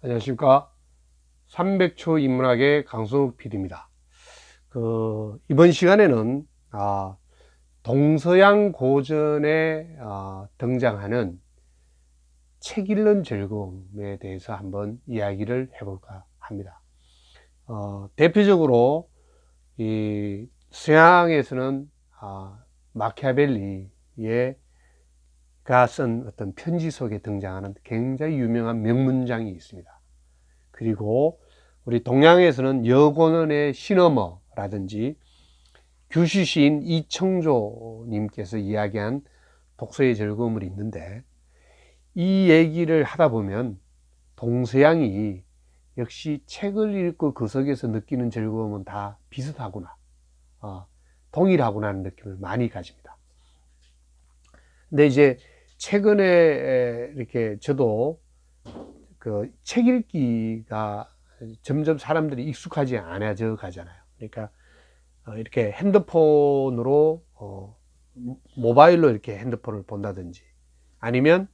안녕하십니까. 300초 인문학의 강승욱 PD입니다. 이번 시간에는 동서양 고전에 등장하는 책 읽는 즐거움에 대해서 한번 이야기를 해볼까 합니다. 대표적으로 이 서양에서는 마키아벨리가 쓴 어떤 편지 속에 등장하는 굉장히 유명한 명문장이 있습니다. 그리고 우리 동양에서는 여고는의 시너머라든지 규시시인 이청조님께서 이야기한 독서의 즐거움을 있는데, 이 얘기를 하다 보면 동서양이 역시 책을 읽고 그 속에서 느끼는 즐거움은 다 비슷하구나, 동일하구나 하는 느낌을 많이 가집니다. 근데 이제 최근에 이렇게 저도 책 읽기가 점점 사람들이 익숙하지 않아져 가잖아요. 그러니까 이렇게 핸드폰으로 모바일로 이렇게 핸드폰을 본다든지, 아니면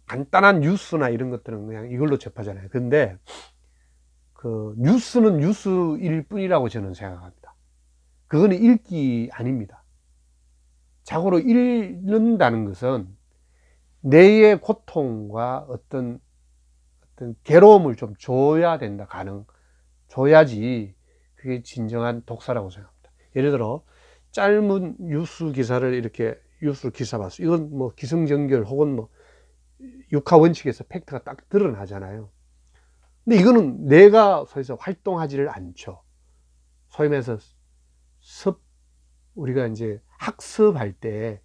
간단한 뉴스나 이런 것들은 그냥 이걸로 접하잖아요. 근데 뉴스는 뉴스일 뿐이라고 저는 생각합니다. 그거는 읽기 아닙니다. 자고로 읽는다는 것은 뇌의 고통과 어떤 괴로움을 좀 줘야 된다, 줘야지 그게 진정한 독서라고 생각합니다. 예를 들어, 짧은 뉴스 기사를 이렇게, 뉴스 기사 봤어요. 이건 뭐 기승전결 혹은 뭐 육하 원칙에서 팩트가 딱 드러나잖아요. 근데 이거는 뇌가 소위서 활동하지를 않죠. 소위 말해서 우리가 이제 학습할 때,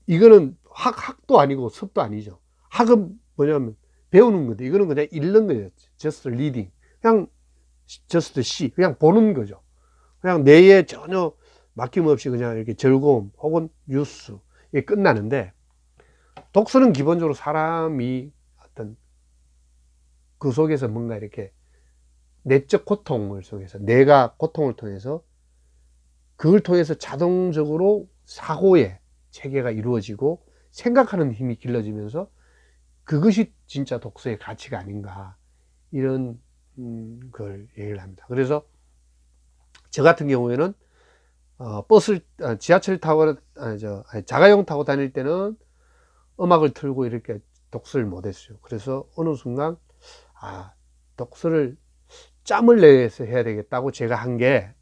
이거는 학도 아니고 습도 아니죠. 학은 뭐냐면 배우는 건데, 이거는 그냥 읽는 거예요. just reading. 그냥 just see. 그냥 보는 거죠. 그냥 뇌에 전혀 막힘없이 그냥 이렇게 즐거움 혹은 뉴스, 이게 끝나는데, 독서는 기본적으로 사람이 어떤 그 속에서 뭔가 이렇게 내적 고통을 속에서, 내가 고통을 통해서, 그걸 통해서 자동적으로 사고의 체계가 이루어지고 생각하는 힘이 길러지면서, 그것이 진짜 독서의 가치가 아닌가, 이런 걸 얘기를 합니다. 그래서 저 같은 경우에는 지하철 타고 자가용 타고 다닐 때는 음악을 틀고 이렇게 독서를 못했어요. 그래서 어느 순간 독서를 짬을 내서 해야 되겠다고 제가 한 게,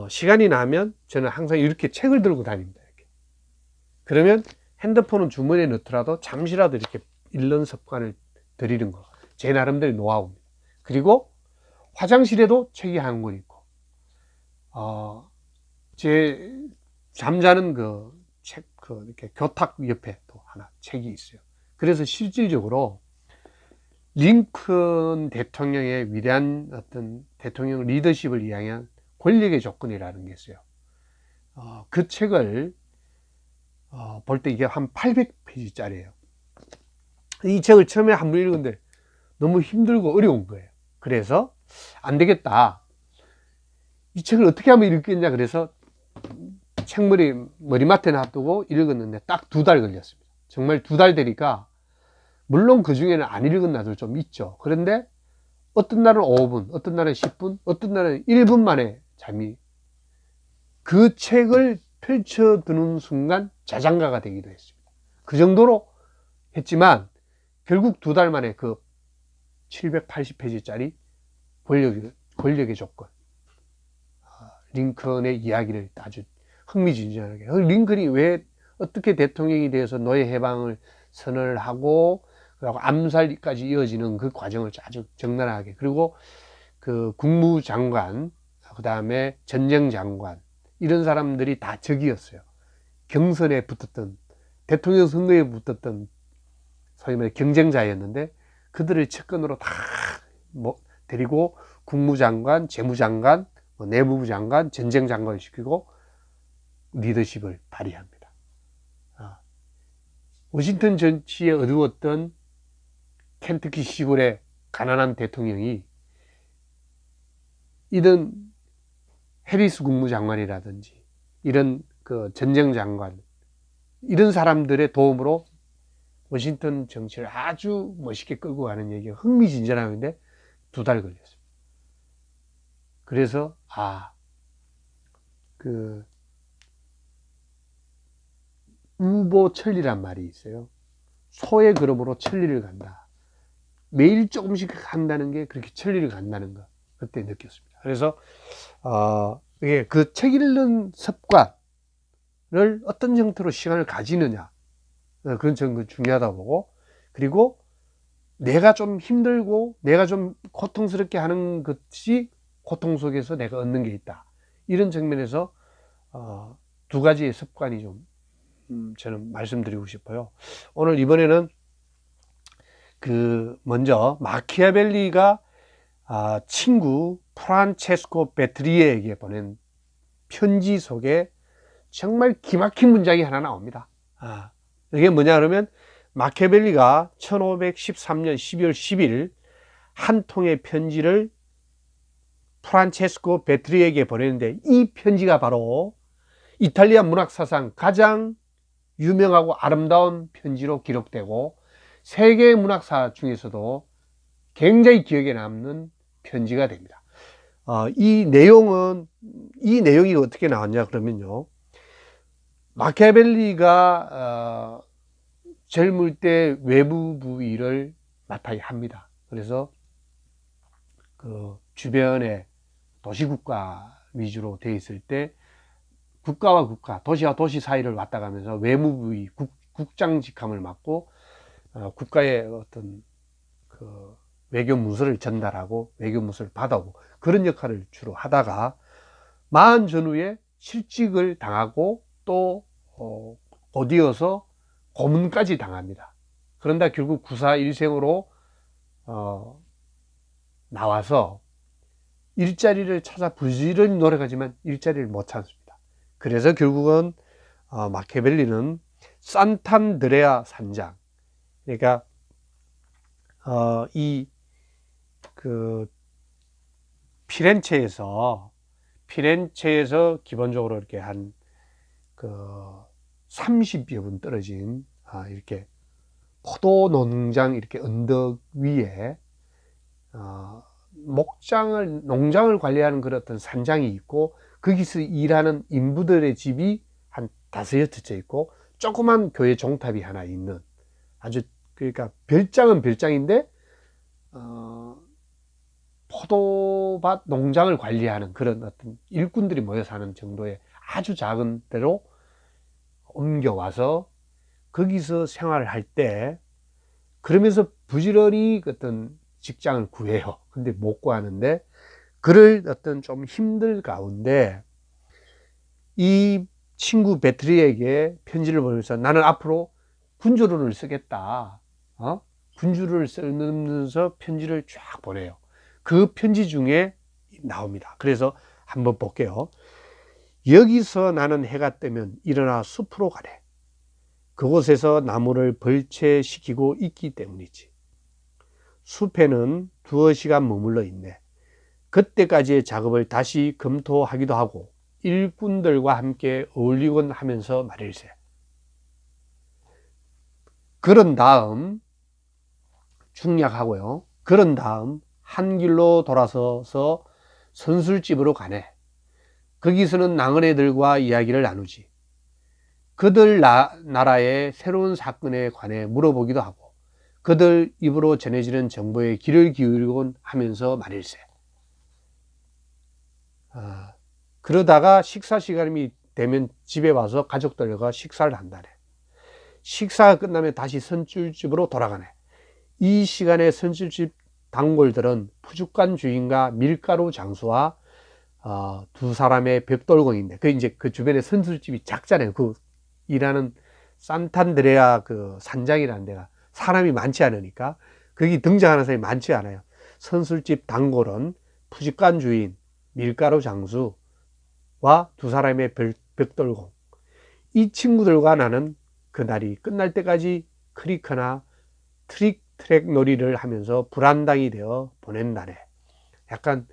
시간이 나면 저는 항상 이렇게 책을 들고 다닙니다. 이렇게. 그러면 핸드폰은 주머니에 넣더라도 잠시라도 이렇게 읽는 습관을 들이는 거, 제 나름대로 노하우입니다. 그리고 화장실에도 책이 한 권 있고, 제 잠자는 이렇게 교탁 옆에 또 하나 책이 있어요. 그래서 실질적으로 링컨 대통령의 위대한 어떤 대통령 리더십을 이야기한 권력의 조건이라는 게 있어요. 그 책을 볼 때 이게 한 800페이지짜리예요. 이 책을 처음에 한 번 읽었는데 너무 힘들고 어려운 거예요. 그래서 안 되겠다, 이 책을 어떻게 하면 읽겠냐. 그래서 머리맡에 놔두고 읽었는데 딱 2달 걸렸습니다. 정말 2달 되니까, 물론 그 중에는 안 읽은 날도 좀 있죠. 그런데 어떤 날은 5분, 어떤 날은 10분, 어떤 날은 1분 만에 잠이, 그 책을 펼쳐드는 순간 자장가가 되기도 했습니다. 그 정도로 했지만 결국 2달 만에 그 780페이지짜리 권력의 조건, 링컨의 이야기를 아주 흥미진진하게, 링컨이 왜 어떻게 대통령이 되어서 노예 해방을 선언을 하고, 그리고 암살까지 이어지는 그 과정을 아주 적나라하게, 그리고 그 국무장관, 그 다음에 전쟁장관, 이런 사람들이 다 적이었어요. 경선에 붙었던, 대통령 선거에 붙었던 소위 말해 경쟁자였는데, 그들을 측근으로 다 데리고 국무장관, 재무장관, 내무부 장관, 전쟁장관을 시키고 리더십을 발휘합니다. 워싱턴 전치에 어두웠던 켄터키 시골의 가난한 대통령이, 이런 해리스 국무장관이라든지 이런 전쟁장관, 이런 사람들의 도움으로 워싱턴 정치를 아주 멋있게 끌고 가는 얘기가 흥미진진하는데 2달 걸렸어요. 그래서 그 우보 천리란 말이 있어요. 소의 걸음으로 천리를 간다. 매일 조금씩 한다는 게 그렇게 천리를 간다는 거 그때 느꼈습니다. 그래서 이게 그 책 읽는 습관을 어떤 형태로 시간을 가지느냐, 그건 저는 중요하다고 보고, 그리고 내가 좀 힘들고 내가 좀 고통스럽게 하는 것이 고통 속에서 내가 얻는 게 있다. 이런 측면에서 2가지의 습관이 좀 저는 말씀드리고 싶어요. 오늘 이번에는 먼저 마키아벨리가 친구 프란체스코 베트리에에게 보낸 편지 속에 정말 기막힌 문장이 하나 나옵니다. 이게 뭐냐 그러면, 마키아벨리가 1513년 12월 10일 한 통의 편지를 프란체스코 베트리에에게 보냈는데, 이 편지가 바로 이탈리아 문학사상 가장 유명하고 아름다운 편지로 기록되고 세계 문학사 중에서도 굉장히 기억에 남는 편지가 됩니다. 이 내용이 어떻게 나왔냐 그러면요, 마키아벨리가 젊을 때 외무부 일을 맡아야 합니다. 그래서 그 주변에 도시국가 위주로 돼 있을 때 국가와 국가, 도시와 도시 사이를 왔다 가면서 외무부의 국장 직함을 맡고 국가의 어떤 그 외교 문서를 전달하고 외교 문서를 받아오고 그런 역할을 주로 하다가 마흔 전후에 실직을 당하고 또 곧이어서 고문까지 당합니다. 그런다 결국 구사일생으로 나와서 일자리를 찾아 부지런히 노력하지만 일자리를 못 찾습니다. 그래서 결국은 마키아벨리는 산탄드레아 산장, 그러니까 피렌체에서 기본적으로 이렇게 한 30여 분 떨어진 이렇게 포도 농장 이렇게 언덕 위에 농장을 관리하는 그런 어떤 산장이 있고, 거기서 일하는 인부들의 집이 한 5-6 채 있고, 조그만 교회 종탑이 하나 있는, 아주 그러니까 별장은 별장인데 포도밭 농장을 관리하는 그런 어떤 일꾼들이 모여 사는 정도의 아주 작은 데로 옮겨와서 거기서 생활을 할 때, 그러면서 부지런히 어떤 직장을 구해요. 근데 못 구하는데, 그를 어떤 좀 힘들 가운데 이 친구 베트리에게 편지를 보내면서 나는 앞으로 군주론을 쓰겠다. 군주를 쓰면서 편지를 쫙 보내요. 그 편지 중에 나옵니다. 그래서 한번 볼게요. 여기서 나는 해가 뜨면 일어나 숲으로 가래. 그곳에서 나무를 벌채시키고 있기 때문이지. 숲에는 2시간 머물러 있네. 그때까지의 작업을 다시 검토하기도 하고 일꾼들과 함께 어울리곤 하면서 말일세. 그런 다음 중략하고요. 그런 다음 한 길로 돌아서서 선술집으로 가네. 거기서는 낭언애들과 이야기를 나누지. 그들 나라의 새로운 사건에 관해 물어보기도 하고 그들 입으로 전해지는 정보에 귀를 기울이곤 하면서 말일세. 그러다가 식사 시간이 되면 집에 와서 가족들과 식사를 한다네. 식사가 끝나면 다시 선술집으로 돌아가네. 이 시간에 선술집 단골들은 푸죽간 주인과 밀가루 장수와 2 사람의 벽돌공인데, 이제 그 주변에 선술집이 작잖아요. 그 일하는 산탄드레아 그 산장이라는 데가 사람이 많지 않으니까 거기 등장하는 사람이 많지 않아요. 선술집 단골은 푸죽간 주인, 밀가루 장수와 2 사람의 벽돌공. 이 친구들과 나는 그날이 끝날 때까지 크리커나 트랙 놀이를 하면서 불안당이 되어 보낸다네. 약간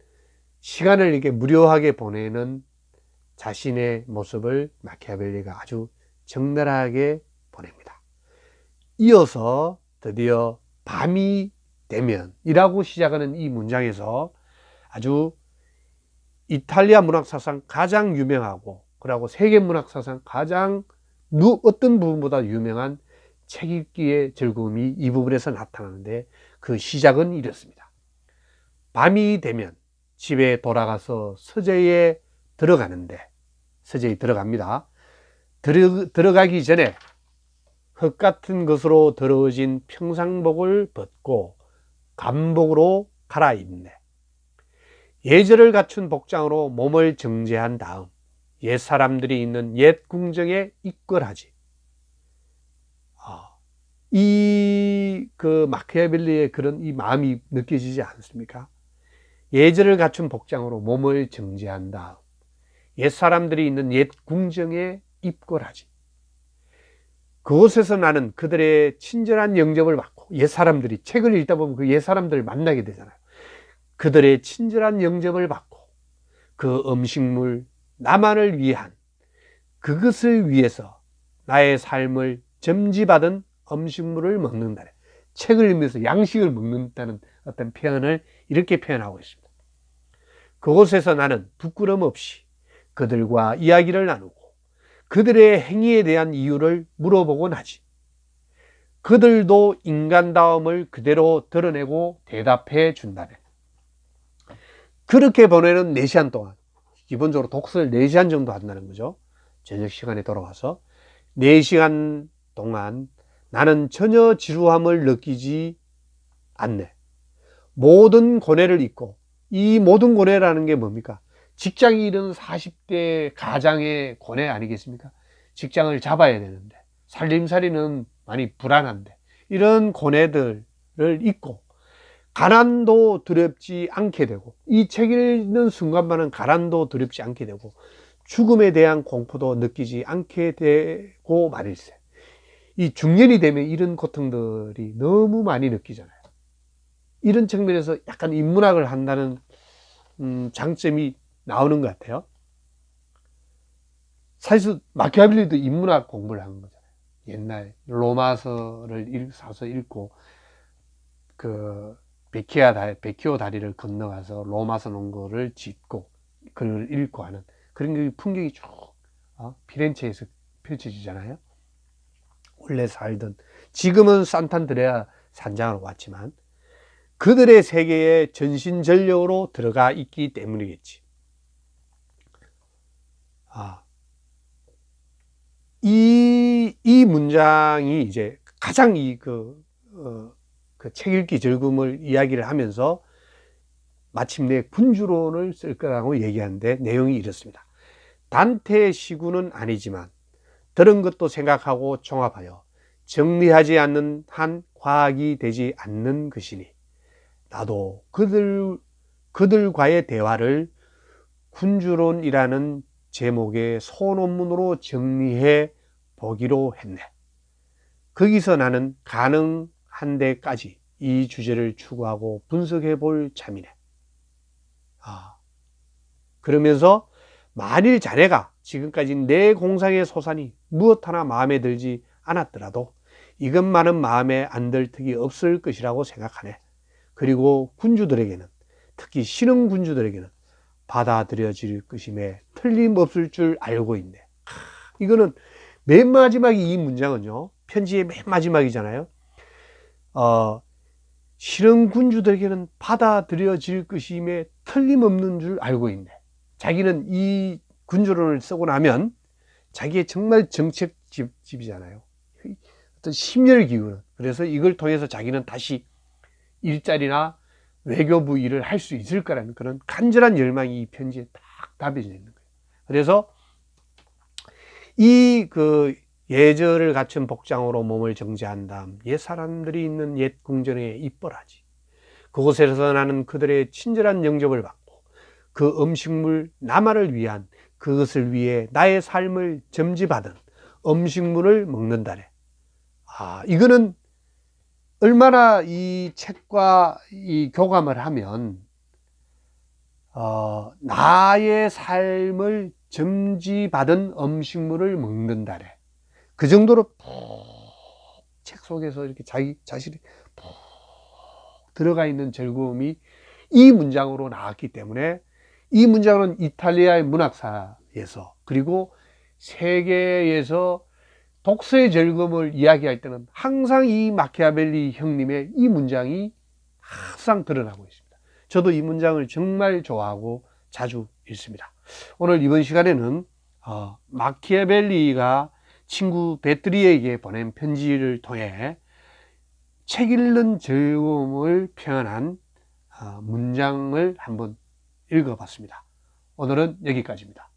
시간을 이렇게 무료하게 보내는 자신의 모습을 마키아벨리가 아주 적나라하게 보냅니다. 이어서 드디어 밤이 되면 이라고 시작하는 이 문장에서 아주 이탈리아 문학사상 가장 유명하고 그리고 세계 문학사상 가장 어떤 부분보다 유명한 책 읽기의 즐거움이 이 부분에서 나타나는데 그 시작은 이렇습니다. 밤이 되면 집에 돌아가서 서재에 들어가는데 서재에 들어갑니다. 들어가기 전에 흙 같은 것으로 더러워진 평상복을 벗고 간복으로 갈아입네. 예절을 갖춘 복장으로 몸을 정제한 다음 옛 사람들이 있는 옛 궁정에 입궐하지. 이 마키아벨리의 그런 이 마음이 느껴지지 않습니까? 예절을 갖춘 복장으로 몸을 정제한 다음 옛 사람들이 있는 옛 궁정에 입궐하지. 그곳에서 나는 그들의 친절한 영접을 받고 옛 사람들이 책을 읽다 보면 그 옛 사람들을 만나게 되잖아요. 그들의 친절한 영접을 받고 그 음식물 나만을 위한 그것을 위해서 나의 삶을 점지받은 음식물을 먹는다네. 책을 읽으면서 양식을 먹는다는 어떤 표현을 이렇게 표현하고 있습니다. 그곳에서 나는 부끄럼 없이 그들과 이야기를 나누고 그들의 행위에 대한 이유를 물어보곤 하지. 그들도 인간다움을 그대로 드러내고 대답해 준다네. 그렇게 보내는 4시간 동안, 기본적으로 독서를 4시간 정도 한다는 거죠. 저녁 시간에 돌아와서 4시간 동안 나는 전혀 지루함을 느끼지 않네. 모든 고뇌를 잊고, 이 모든 고뇌라는 게 뭡니까? 직장이 잃은 40대 가장의 고뇌 아니겠습니까? 직장을 잡아야 되는데, 살림살이는 많이 불안한데, 이런 고뇌들을 잊고, 가난도 두렵지 않게 되고, 이 책 읽는 순간만은 가난도 두렵지 않게 되고, 죽음에 대한 공포도 느끼지 않게 되고 말일세. 이 중년이 되면 이런 고통들이 너무 많이 느끼잖아요. 이런 측면에서 약간 인문학을 한다는 장점이 나오는 것 같아요. 사실 마키아벨리도 인문학 공부를 한 거잖아요. 옛날 로마서를 사서 읽고 베키오 다리를 건너가서 로마서 놓은 거를 짓고 글을 읽고 하는 그런 풍경이 쭉 피렌체에서 펼쳐지잖아요. 원래 살던, 지금은 산탄드레아 산장으로 왔지만 그들의 세계에 전신전력으로 들어가 있기 때문이겠지. 이 문장이 이제 가장 책 읽기 즐거움을 이야기를 하면서 마침내 군주론을 쓸 거라고 얘기하는데 내용이 이렇습니다. 단테의 시구는 아니지만 들은 것도 생각하고 종합하여 정리하지 않는 한 과학이 되지 않는 것이니 나도 그들과의 대화를 군주론이라는 제목의 소논문으로 정리해 보기로 했네. 거기서 나는 가능한 데까지 이 주제를 추구하고 분석해 볼 참이네. 그러면서 만일 자네가 지금까지 내 공상의 소산이 무엇 하나 마음에 들지 않았더라도 이것만은 마음에 안 들 턱이 없을 것이라고 생각하네. 그리고 군주들에게는, 특히 신흥 군주들에게는 받아들여질 것임에 틀림없을 줄 알고 있네. 이거는 맨 마지막 이 문장은요, 편지의 맨 마지막이잖아요. 신흥 군주들에게는 받아들여질 것임에 틀림없는 줄 알고 있네. 자기는 이 군주론을 쓰고 나면 자기의 정말 정책집이잖아요. 어떤 심혈 기울은. 그래서 이걸 통해서 자기는 다시 일자리나 외교부 일을 할 수 있을 거라는 그런 간절한 열망이 이 편지에 딱 담겨져 있는 거예요. 그래서 이 예절을 갖춘 복장으로 몸을 정제한 다음 옛 사람들이 있는 옛 궁전에 입궐하지. 그곳에서 나는 그들의 친절한 영접을 받고 그 음식물 나만을 위한 그것을 위해 나의 삶을 점지받은 음식물을 먹는다네. 이거는 얼마나 이 책과 이 교감을 하면 나의 삶을 점지받은 음식물을 먹는다래. 그 정도로 푹 책 속에서 이렇게 자신이 푹 들어가 있는 즐거움이 이 문장으로 나왔기 때문에, 이 문장은 이탈리아의 문학사에서, 그리고 세계에서 독서의 즐거움을 이야기할 때는 항상 이 마키아벨리 형님의 이 문장이 항상 드러나고 있습니다. 저도 이 문장을 정말 좋아하고 자주 읽습니다. 오늘 이번 시간에는 마키아벨리가 친구 베트리에게 보낸 편지를 통해 책 읽는 즐거움을 표현한 문장을 한번 읽어봤습니다. 오늘은 여기까지입니다.